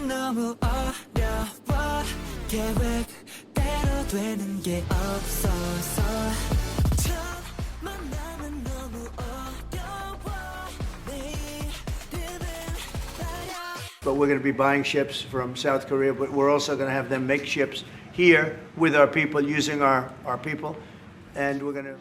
너무 어려워 계획대로 되는 게 없어서 첫 만남은 너무 어려워 내일은 나야. But we're going to be buying ships from South Korea, but we're also going to have them make ships here with our people, using our people. And we're going to...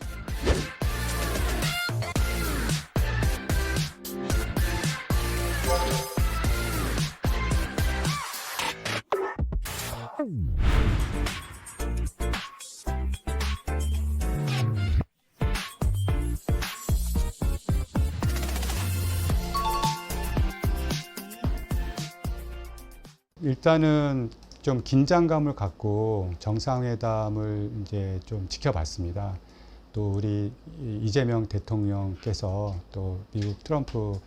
일단은 좀 긴장감을 갖고 정상회담을 이제 좀 지켜봤습니다. 또 우리 이재명 대통령께서 또 미국 트럼프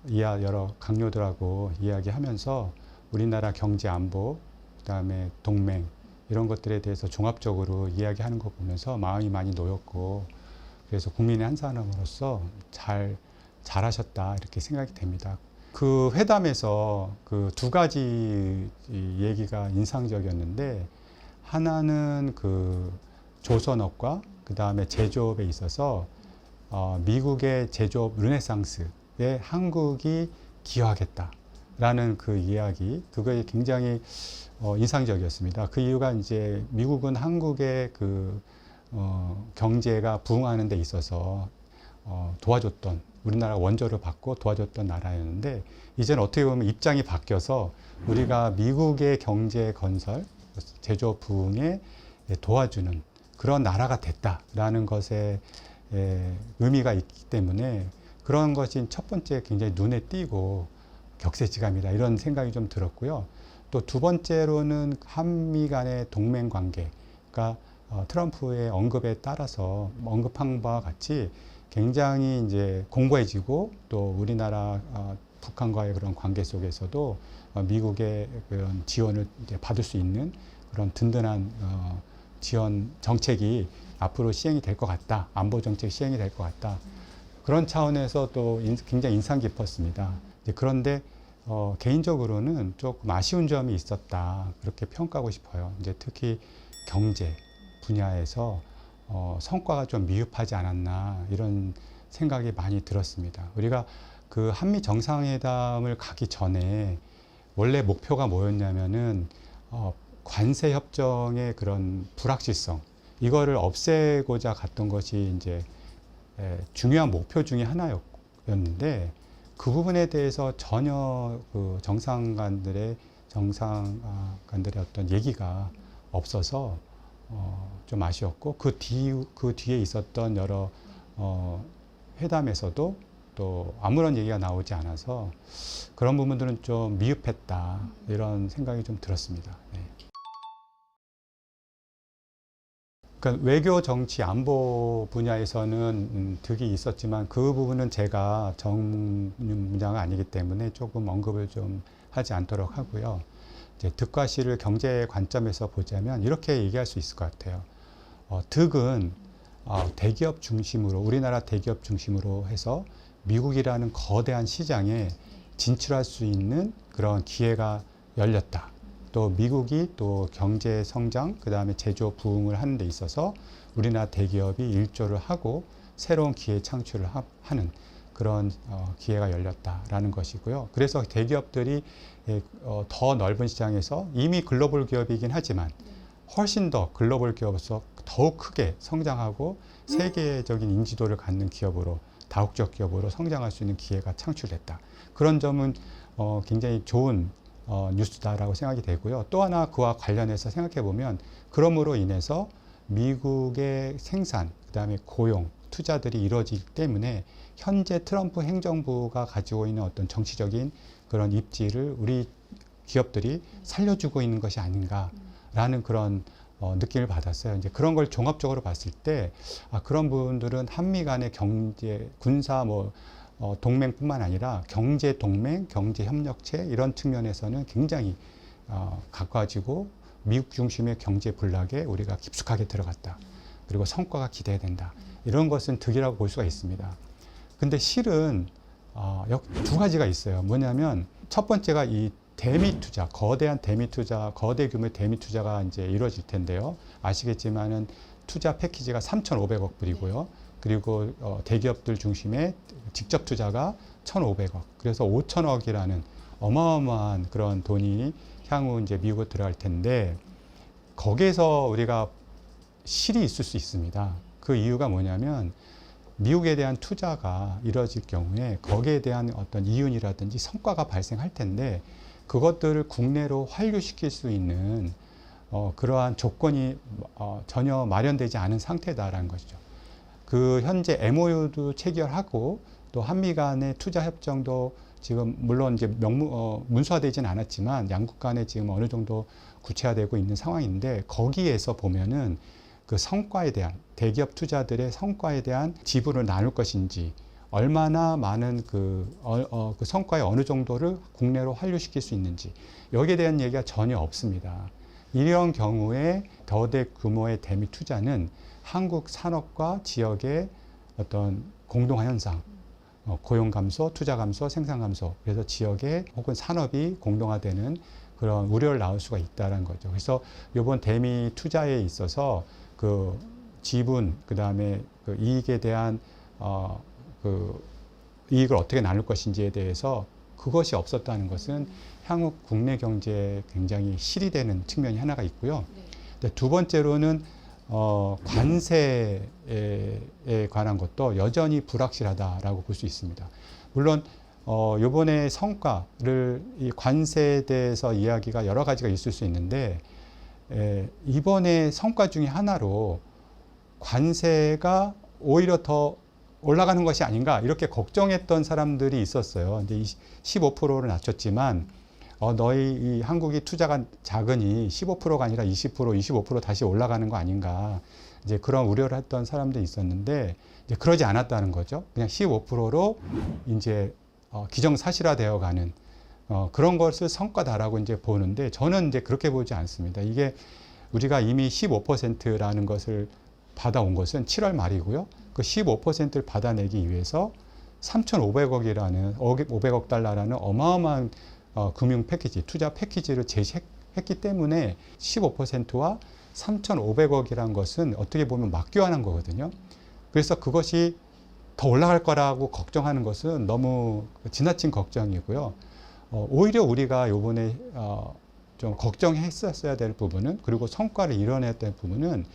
이하 여러 강요들하고 이야기하면서 우리나라 경제 안보, 그다음에 동맹 이런 것들에 대해서 종합적으로 이야기하는 거 보면서 마음이 많이 놓였고, 그래서 국민의 한 사람으로서 잘하셨다 이렇게 생각이 됩니다. 그 회담에서 그 두 가지 얘기가 인상적이었는데, 하나는 그 조선업과 그 다음에 제조업에 있어서 미국의 제조업 르네상스에 한국이 기여하겠다라는 그 이야기, 그거에 굉장히 인상적이었습니다. 그 이유가 이제 미국은 한국의 그 경제가 부흥하는 데 있어서 도와줬던, 우리나라 원조를 받고 도와줬던 나라였는데, 이제는 어떻게 보면 입장이 바뀌어서 우리가 미국의 경제 건설, 제조업 부흥에 도와주는 그런 나라가 됐다라는 것에 의미가 있기 때문에, 그런 것이 첫 번째 굉장히 눈에 띄고 격세지감이다 이런 생각이 좀 들었고요. 또 두 번째로는 한미 간의 동맹 관계가 트럼프의 언급에 따라서 언급한 바와 같이 굉장히 이제 공고해지고, 또 우리나라 북한과의 그런 관계 속에서도 미국의 그런 지원을 이제 받을 수 있는 그런 든든한 지원 정책이 앞으로 시행이 될 것 같다, 안보 정책 시행이 될 것 같다, 그런 차원에서 또 굉장히 인상 깊었습니다. 그런데 개인적으로는 조금 아쉬운 점이 있었다 그렇게 평가하고 싶어요. 이제 특히 경제 분야에서 성과가 좀 미흡하지 않았나 이런 생각이 많이 들었습니다. 우리가 그 한미 정상회담을 가기 전에 원래 목표가 뭐였냐면은 관세 협정의 그런 불확실성, 이거를 없애고자 갔던 것이 이제 중요한 목표 중에 하나였는데, 그 부분에 대해서 전혀 그 정상간들의 어떤 얘기가 없어서 좀 아쉬웠고, 그 뒤에 있었던 여러 회담에서도 또 아무런 얘기가 나오지 않아서 그런 부분들은 좀 미흡했다 이런 생각이 좀 들었습니다. 네. 그러니까 외교, 정치, 안보 분야에서는 득이 있었지만, 그 부분은 제가 전문 분야가 아니기 때문에 조금 언급을 좀 하지 않도록 하고요. 이제 득과 실을 경제 관점에서 보자면 이렇게 얘기할 수 있을 것 같아요. 득은 대기업 중심으로, 우리나라 대기업 중심으로 해서 미국이라는 거대한 시장에 진출할 수 있는 그런 기회가 열렸다. 또 미국이 또 경제 성장, 그 다음에 제조 부흥을 하는 데 있어서 우리나라 대기업이 일조를 하고 새로운 기회 창출을 하는 그런 기회가 열렸다라는 것이고요. 그래서 대기업들이 더 넓은 시장에서, 이미 글로벌 기업이긴 하지만 훨씬 더 글로벌 기업으로서 더욱 크게 성장하고 세계적인 인지도를 갖는 기업으로, 다국적 기업으로 성장할 수 있는 기회가 창출됐다. 그런 점은 굉장히 좋은 뉴스다라고 생각이 되고요. 또 하나 그와 관련해서 생각해 보면, 그럼으로 인해서 미국의 생산, 그다음에 고용, 투자들이 이루어지기 때문에 현재 트럼프 행정부가 가지고 있는 어떤 정치적인 그런 입지를 우리 기업들이 살려주고 있는 것이 아닌가라는 그런 느낌을 받았어요. 이제 그런 걸 종합적으로 봤을 때, 그런 부분들은 한미 간의 경제, 군사 동맹뿐만 아니라 경제 동맹, 경제 협력체 이런 측면에서는 굉장히 가까워지고, 미국 중심의 경제 블록에 우리가 깊숙하게 들어갔다. 그리고 성과가 기대된다. 이런 것은 득이라고 볼 수가 있습니다. 근데 실은 두 가지가 있어요. 뭐냐면 첫 번째가 이 대미 투자, 거대한 대미 투자, 거대 규모의 대미 투자가 이제 이루어질 텐데요. 아시겠지만은 투자 패키지가 3,500억 불이고요. 그리고 대기업들 중심의 직접 투자가 1,500억. 그래서 5,000억이라는 어마어마한 그런 돈이 향후 이제 미국에 들어갈 텐데 거기에서 우리가 실이 있을 수 있습니다. 그 이유가 뭐냐면 미국에 대한 투자가 이루어질 경우에 거기에 대한 어떤 이윤이라든지 성과가 발생할 텐데 그것들을 국내로 환류시킬 수 있는 그러한 조건이 전혀 마련되지 않은 상태다라는 것이죠. 그 현재 MOU도 체결하고 또 한미 간의 투자 협정도 지금 물론 이제 문서화되지는 않았지만 양국 간에 지금 어느 정도 구체화되고 있는 상황인데 거기에서 보면은 그 성과에 대한 대기업 투자들의 성과에 대한 지분을 나눌 것인지 얼마나 많은 그 성과의 어느 정도를 국내로 환류시킬 수 있는지 여기에 대한 얘기가 전혀 없습니다. 이런 경우에 더대 규모의 대미 투자는 한국 산업과 지역의 어떤 공동화 현상, 고용 감소, 투자 감소, 생산 감소, 그래서 지역의 혹은 산업이 공동화되는 그런 우려를 낳을 수가 있다는 거죠. 그래서 이번 대미 투자에 있어서 그 지분, 그 다음에 그 이익에 대한 그 이익을 어떻게 나눌 것인지에 대해서 그것이 없었다는 것은 향후 국내 경제에 굉장히 실이 되는 측면이 하나가 있고요. 근데 두 번째로는 관세에 관한 것도 여전히 불확실하다라고 볼 수 있습니다. 물론 이번에 성과를 이 관세에 대해서 이야기가 여러 가지가 있을 수 있는데 이번에 성과 중에 하나로 관세가 오히려 더 올라가는 것이 아닌가 이렇게 걱정했던 사람들이 있었어요. 근데 15%를 낮췄지만 너희 이 한국이 투자가 작으니 15%가 아니라 20%, 25% 다시 올라가는 거 아닌가 이제 그런 우려를 했던 사람들이 있었는데 이제 그러지 않았다는 거죠. 그냥 15%로 이제 기정사실화되어 가는 그런 것을 성과다라고 이제 보는데 저는 이제 그렇게 보지 않습니다. 이게 우리가 이미 15%라는 것을 받아온 것은 7월 말이고요. 그 15%를 받아내기 위해서 3,500억이라는 500억 달러라는 어마어마한 금융 패키지, 투자 패키지를 제시했기 때문에 15%와 3,500억이라는 것은 어떻게 보면 맞교환한 거거든요. 그래서 그것이 더 올라갈 거라고 걱정하는 것은 너무 지나친 걱정이고요. 오히려 우리가 요번에 좀 걱정했었어야 될 부분은 그리고 성과를 이뤄내야 될 부분은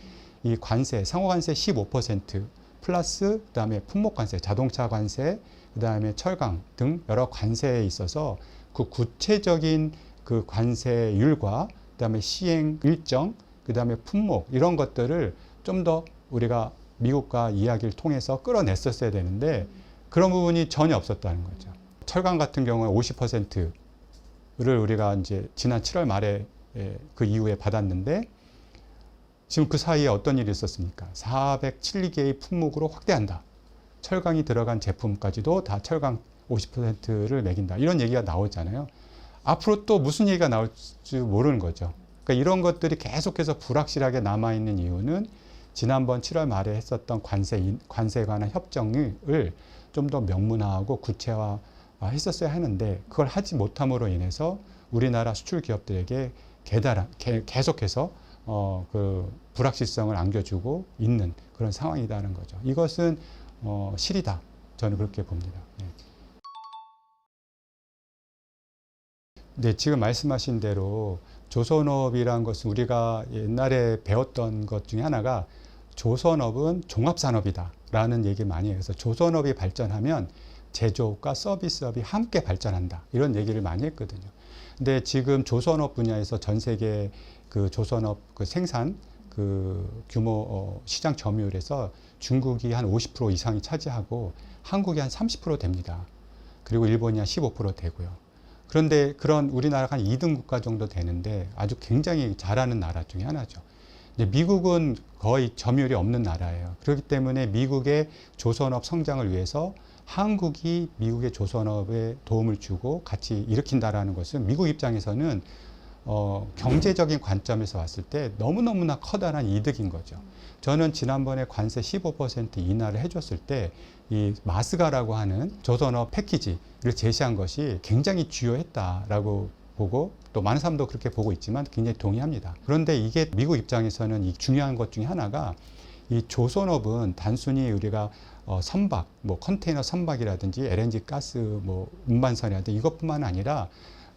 이 관세, 상호관세 15% 플러스 그다음에 품목관세, 자동차 관세, 그다음에 철강 등 여러 관세에 있어서 그 구체적인 그 관세율과 그다음에 시행 일정, 그다음에 품목 이런 것들을 좀 더 우리가 미국과 이야기를 통해서 끌어냈었어야 되는데 그런 부분이 전혀 없었다는 거죠. 철강 같은 경우에 50%를 우리가 이제 지난 7월 말에 그 이후에 받았는데 지금 그 사이에 어떤 일이 있었습니까? 407개의 품목으로 확대한다. 철강이 들어간 제품까지도 다 철강 50%를 매긴다. 이런 얘기가 나오잖아요. 앞으로 또 무슨 얘기가 나올지 모르는 거죠. 그러니까 이런 것들이 계속해서 불확실하게 남아있는 이유는 지난번 7월 말에 했었던 관세에 관한 협정을 좀 더 명문화하고 구체화 했었어야 하는데 그걸 하지 못함으로 인해서 우리나라 수출 기업들에게 계속해서 그 불확실성을 안겨주고 있는 그런 상황이라는 거죠. 이것은 실이다. 저는 그렇게 봅니다. 네. 네, 지금 말씀하신 대로 조선업이라는 것은 우리가 옛날에 배웠던 것 중에 하나가 조선업은 종합산업이다라는 얘기를 많이 해요. 그래서 조선업이 발전하면 제조업과 서비스업이 함께 발전한다. 이런 얘기를 많이 했거든요. 근데 지금 조선업 분야에서 전 세계 그 조선업 그 생산 그 규모 시장 점유율에서 중국이 한 50% 이상이 차지하고 한국이 한 30% 됩니다. 그리고 일본이 한 15% 되고요. 그런데 그런 우리나라가 한 2등 국가 정도 되는데 아주 굉장히 잘하는 나라 중에 하나죠. 근데 미국은 거의 점유율이 없는 나라예요. 그렇기 때문에 미국의 조선업 성장을 위해서 한국이 미국의 조선업에 도움을 주고 같이 일으킨다라는 것은 미국 입장에서는 경제적인 관점에서 봤을 때 너무너무나 커다란 이득인 거죠. 저는 지난번에 관세 15% 인하를 해줬을 때 이 마스가라고 하는 조선업 패키지를 제시한 것이 굉장히 주요했다라고 보고 또 많은 사람도 그렇게 보고 있지만 굉장히 동의합니다. 그런데 이게 미국 입장에서는 이 중요한 것 중에 하나가 이 조선업은 단순히 우리가 선박, 뭐 컨테이너 선박이라든지 LNG 가스 뭐 운반선이라든지 이것뿐만 아니라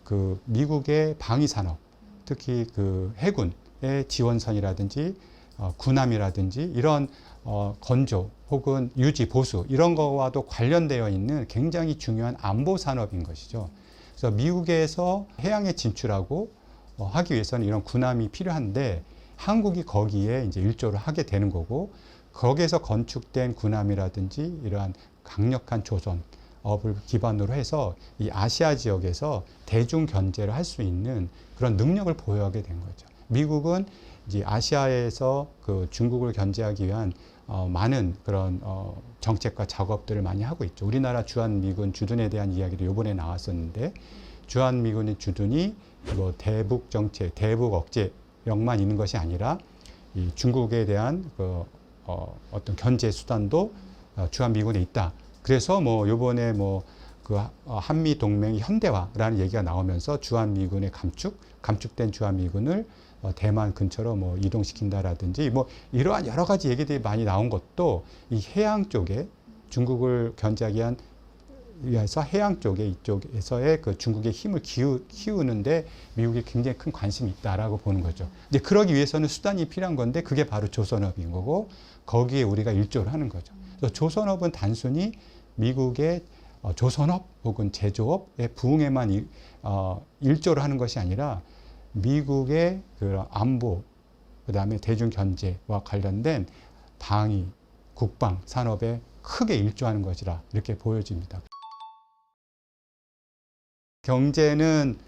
그 미국의 방위 산업, 특히 그 해군의 지원선이라든지 군함이라든지 이런 건조 혹은 유지 보수 이런 거와도 관련되어 있는 굉장히 중요한 안보 산업인 것이죠. 그래서 미국에서 해양에 진출하고 하기 위해서는 이런 군함이 필요한데 한국이 거기에 이제 일조를 하게 되는 거고 거기에서 건축된 군함이라든지 이러한 강력한 조선업을 기반으로 해서 이 아시아 지역에서 대중 견제를 할 수 있는 그런 능력을 보유하게 된 거죠. 미국은 이제 아시아에서 그 중국을 견제하기 위한 많은 그런 정책과 작업들을 많이 하고 있죠. 우리나라 주한미군 주둔에 대한 이야기도 이번에 나왔었는데 주한미군의 주둔이 뭐 대북 정책, 대북 억제력만 있는 것이 아니라 이 중국에 대한 그 어떤 견제 수단도 주한미군에 있다. 그래서 뭐 요번에 뭐 그 한미 동맹이 현대화라는 얘기가 나오면서 주한미군의 감축된 주한미군을 대만 근처로 뭐 이동시킨다라든지 뭐 이러한 여러 가지 얘기들이 많이 나온 것도 이 해양 쪽에 중국을 견제하기 위해서 해양 쪽에 이쪽에서의 그 중국의 힘을 키우는데 미국이 굉장히 큰 관심이 있다라고 보는 거죠. 이제 그러기 위해서는 수단이 필요한 건데 그게 바로 조선업인 거고 거기에 우리가 일조를 하는 거죠. 그래서 조선업은 단순히 미국의 조선업 혹은 제조업의 부흥에만 일조를 하는 것이 아니라 미국의 그 안보, 그 다음에 대중 견제와 관련된 방위, 국방 산업에 크게 일조하는 것이라 이렇게 보여집니다. 경제는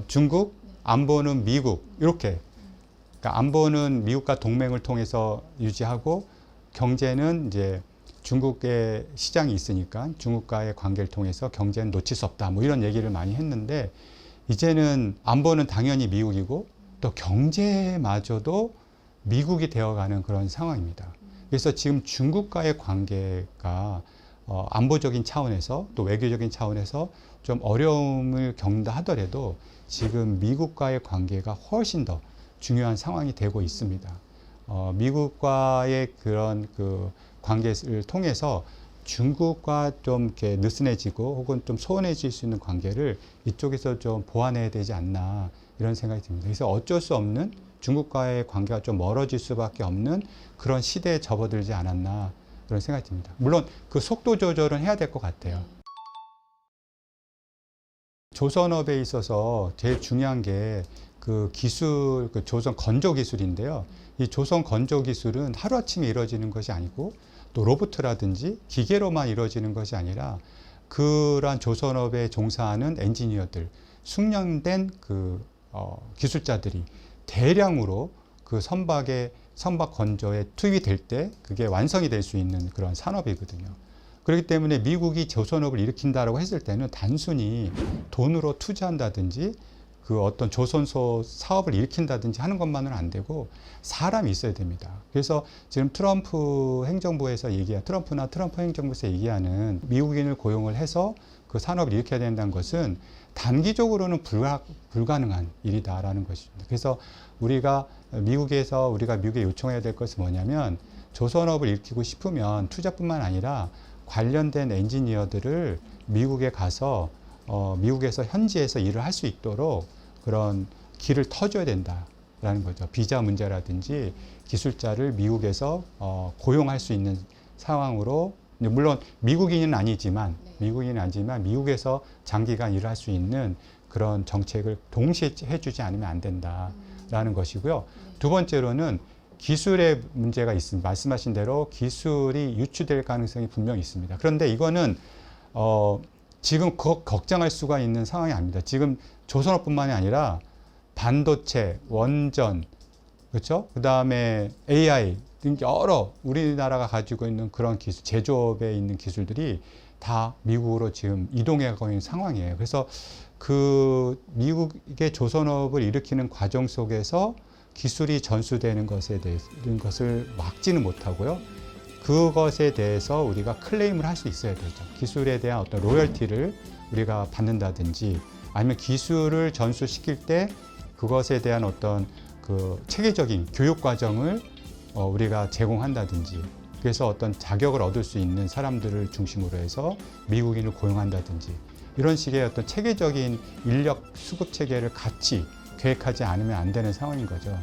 중국, 안보는 미국 이렇게. 그러니까 안보는 미국과 동맹을 통해서 유지하고 경제는 이제 중국의 시장이 있으니까 중국과의 관계를 통해서 경제는 놓칠 수 없다. 뭐 이런 얘기를 많이 했는데 이제는 안보는 당연히 미국이고 또 경제마저도 미국이 되어가는 그런 상황입니다. 그래서 지금 중국과의 관계가 안보적인 차원에서 또 외교적인 차원에서 좀 어려움을 겪는다 하더라도 지금 미국과의 관계가 훨씬 더 중요한 상황이 되고 있습니다. 미국과의 그런 그 관계를 통해서 중국과 좀 이렇게 느슨해지고 혹은 좀 소원해질 수 있는 관계를 이쪽에서 좀 보완해야 되지 않나 이런 생각이 듭니다. 그래서 어쩔 수 없는 중국과의 관계가 좀 멀어질 수밖에 없는 그런 시대에 접어들지 않았나 그런 생각이 듭니다. 물론 그 속도 조절은 해야 될 것 같아요. 조선업에 있어서 제일 중요한 게 그 기술, 그 조선 건조 기술인데요. 이 조선 건조 기술은 하루아침에 이루어지는 것이 아니고 또 로봇이라든지 기계로만 이루어지는 것이 아니라 그러한 조선업에 종사하는 엔지니어들, 숙련된 그 기술자들이 대량으로 그 선박 건조에 투입이 될 때 그게 완성이 될 수 있는 그런 산업이거든요. 그렇기 때문에 미국이 조선업을 일으킨다라고 했을 때는 단순히 돈으로 투자한다든지 그 어떤 조선소 사업을 일으킨다든지 하는 것만은 안 되고 사람이 있어야 됩니다. 그래서 지금 트럼프나 트럼프 행정부에서 얘기하는 미국인을 고용을 해서 그 산업을 일으켜야 된다는 것은 단기적으로는 불가능한 일이다라는 것입니다. 그래서 우리가 미국에 요청해야 될 것은 뭐냐면 조선업을 일으키고 싶으면 투자뿐만 아니라 관련된 엔지니어들을 미국에 가서 미국에서 현지에서 일을 할 수 있도록 그런 길을 터줘야 된다라는 거죠. 비자 문제라든지 기술자를 미국에서 고용할 수 있는 상황으로 물론 미국인은 아니지만 미국에서 장기간 일을 할 수 있는 그런 정책을 동시에 해주지 않으면 안 된다라는 것이고요. 두 번째로는 기술의 문제가 있습니다. 말씀하신 대로 기술이 유출될 가능성이 분명히 있습니다. 그런데 이거는 지금 걱정할 수가 있는 상황이 아닙니다. 지금 조선업뿐만이 아니라 반도체, 원전, 그렇죠? 그 다음에 AI 등 여러 우리나라가 가지고 있는 그런 기술, 제조업에 있는 기술들이 다 미국으로 지금 이동해가고 있는 상황이에요. 그래서 그 미국의 조선업을 일으키는 과정 속에서 기술이 전수되는 것을 막지는 못하고요. 그것에 대해서 우리가 클레임을 할 수 있어야 되죠. 기술에 대한 어떤 로열티를 우리가 받는다든지 아니면 기술을 전수시킬 때 그것에 대한 어떤 그 체계적인 교육 과정을 우리가 제공한다든지 그래서 어떤 자격을 얻을 수 있는 사람들을 중심으로 해서 미국인을 고용한다든지 이런 식의 어떤 체계적인 인력 수급 체계를 같이 계획하지 않으면 안 되는 상황인 거죠.